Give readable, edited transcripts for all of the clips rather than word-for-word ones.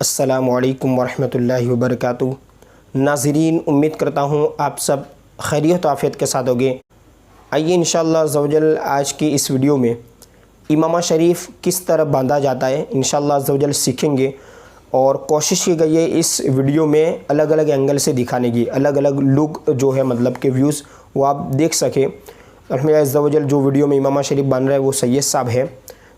अस्सलामुअलैकुम वरहमतुल्लाहि वबरकातुहू। नाज़रीन, उम्मीद करता हूँ आप सब खैरियत आफ़ियत के साथ होंगे। आइए इंशाअल्लाह अज़्ज़वजल आज की इस वीडियो में इमामा शरीफ किस तरह बांधा जाता है इंशाअल्लाह अज़्ज़वजल सीखेंगे। और कोशिश की गई है इस वीडियो में अलग अलग एंगल से दिखाने की, अलग अलग लुक जो है मतलब के व्यूज़ वो आप देख सकें। अल्हम्दुलिल्लाह अज़्ज़वजल जो वीडियो में इमामा शरीफ बन रहा है वो सैयद साहब है,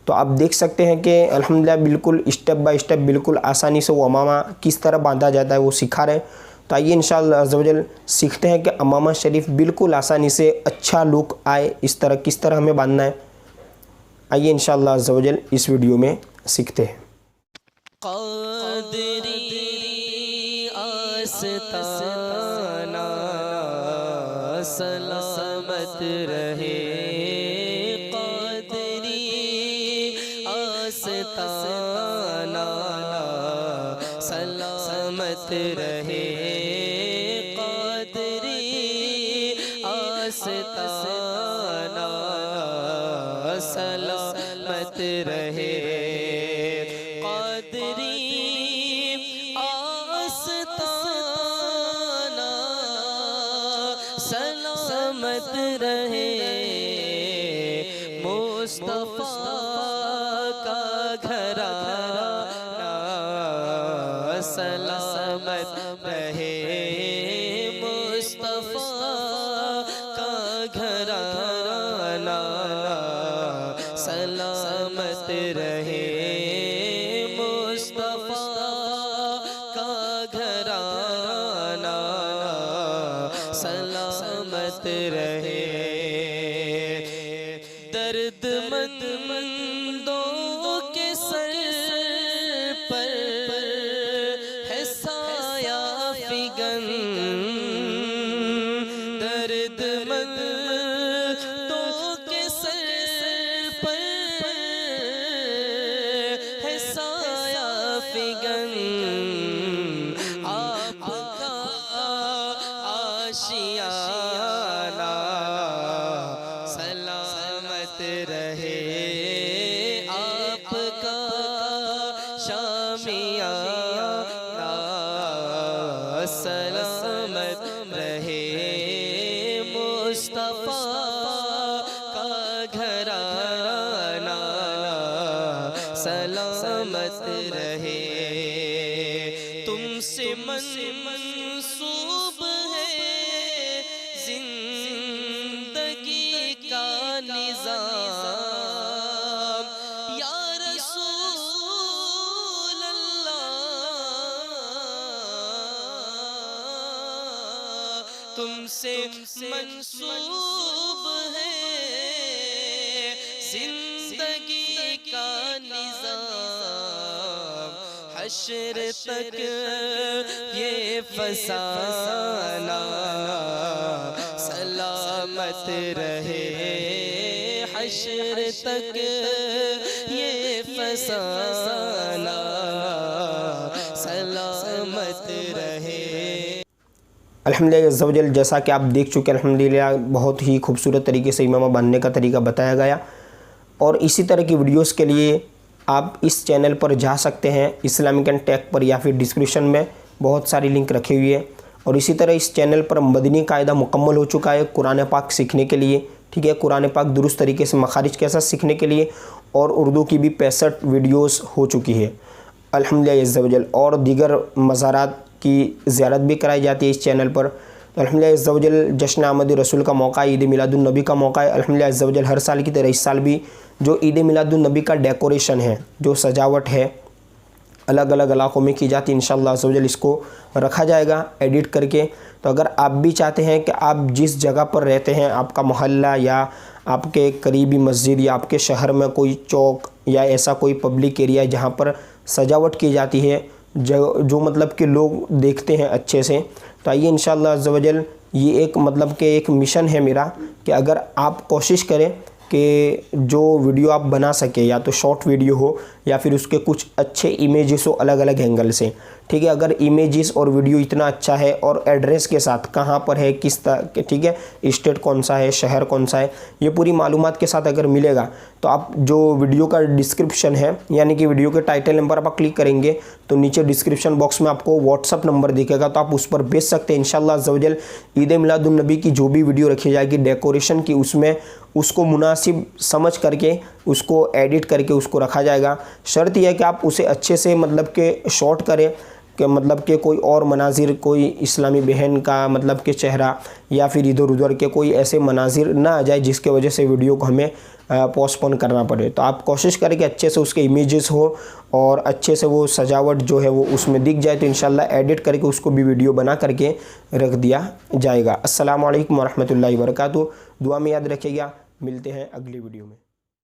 तो आप देख सकते हैं कि अल्हम्दुलिल्लाह बिल्कुल स्टेप बाय स्टेप बिल्कुल आसानी से वो अमामा किस तरह बांधा जाता है वो सिखा रहे हैं। तो आइए इंशाअल्लाह अज़्ज़वजल सीखते हैं कि अमामा शरीफ बिल्कुल आसानी से अच्छा लुक आए, इस तरह किस तरह हमें बांधना है। आइए इंशाअल्लाह अज़्ज़वजल इस वीडियो में सीखते हैं। सलामत रहे आस्ताना, सलामत रहे क़ादरी आस्ताना, सलामत रहे क़ादरी आस्ताना, सलामत रहे मुस्तफ़ा का घराना, सलामत रहे मुस्तफ़ा का घराना, सलामत रहे मुस्तफ़ा का घराना, सलामत रहे दर्दमंदों के सर पर है साया फिगन, दर्दमंदों के सर पर है साया फिगन, आपका आशियाना, सलामत रहे आपका शामियाना, सलामत रहे मुस्तफ़ा का घराना, सलामत रहे तुमसे मंसूब है जिंदगी का निज़ाम, या रसूल अल्लाह, तुमसे मंसूब है जिंदगी का निज़ाम, हश्र तक ये फसाना, सलामत रहे हश्र तक ये फसाना, सलामत रहे। अल्हम्दुलिल्लाह अज़्ज़वजल जैसा कि आप देख चुके हैं, अल्हम्दुलिल्लाह बहुत ही खूबसूरत तरीके से इमामा बांधने का तरीका बताया गया। और इसी तरह की वीडियोस के लिए आप इस चैनल पर जा सकते हैं, इस्लामिक एंड टेक पर, या फिर डिस्क्रिप्शन में बहुत सारी लिंक रखी हुई है। और इसी तरह इस चैनल पर मदनी कायदा मुकम्मल हो चुका है कुरान पाक सीखने के लिए, ठीक है, कुरान पाक दुरुस्त तरीके से मखारिज के साथ सीखने के लिए, और उर्दू की भी 65 वीडियोस हो चुकी है अल्हम्दुलिल्लाह अज़्ज़वजल। और दीगर मज़ारात की ज़ियारत भी कराई जाती है इस चैनल पर। तो अल्हम्दुलिल्लाह अज़्ज़वजल जश्न आमद रसूल का मौका, ईद मिलादुन्नबी का मौका है। अल्हम्दुलिल्लाह अज़्ज़वजल हर साल की तरह इस साल भी जो ईद मिलादुन्नबी का डेकोरेशन है, जो सजावट है, अलग अलग इलाक़ों में की जाती है, इंशाअल्लाह अज़्ज़वजल इसको रखा जाएगा एडिट करके। तो अगर आप भी चाहते हैं कि आप जिस जगह पर रहते हैं, आपका मोहल्ला या आपके करीबी मस्जिद या आपके शहर में कोई चौक या ऐसा कोई पब्लिक एरिया है जहाँ पर सजावट की जाती है, जो मतलब कि लोग देखते हैं अच्छे से, तो आइए इंशाअल्लाह अज़्ज़वजल ये एक मतलब कि एक मिशन है मेरा कि अगर आप कोशिश करें कि जो वीडियो आप बना सके, या तो शॉर्ट वीडियो हो या फिर उसके कुछ अच्छे इमेजेस हो अलग अलग एंगल से, ठीक है। अगर इमेजेस और वीडियो इतना अच्छा है और एड्रेस के साथ कहाँ पर है, किस तरह, ठीक है, स्टेट कौन सा है, शहर कौन सा है, ये पूरी मालूमात के साथ अगर मिलेगा तो आप जो वीडियो का डिस्क्रिप्शन है, यानी कि वीडियो के टाइटल नंबर पर क्लिक करेंगे तो नीचे डिस्क्रिप्शन बॉक्स में आपको व्हाट्सअप नंबर दिखेगा, तो आप उस पर भेज सकते हैं। इंशाअल्लाह अज़्ज़ वजल ईद मिलादुन नबी की जो भी वीडियो रखी जाएगी डेकोरेशन की, उसमें उसको मुनासिब समझ करके उसको एडिट करके उसको रखा जाएगा। शर्त यह है कि आप उसे अच्छे से मतलब के शॉर्ट करें, कि मतलब कि कोई और मनाजिर, कोई इस्लामी बहन का मतलब कि चेहरा या फिर इधर उधर के कोई ऐसे मनाजिर ना आ जाए जिसके वजह से वीडियो को हमें पोस्टपोन करना पड़े। तो आप कोशिश करें कि अच्छे से उसके इमेजेस हो और अच्छे से वो सजावट जो है वो उसमें दिख जाए, तो इंशाल्लाह एडिट करके उसको भी वीडियो बना करके रख दिया जाएगा। अस्सलामु अलैकुम वरहमतुल्लाहि वबरकातुहू। दुआ में याद रखिएगा, मिलते हैं अगली वीडियो में।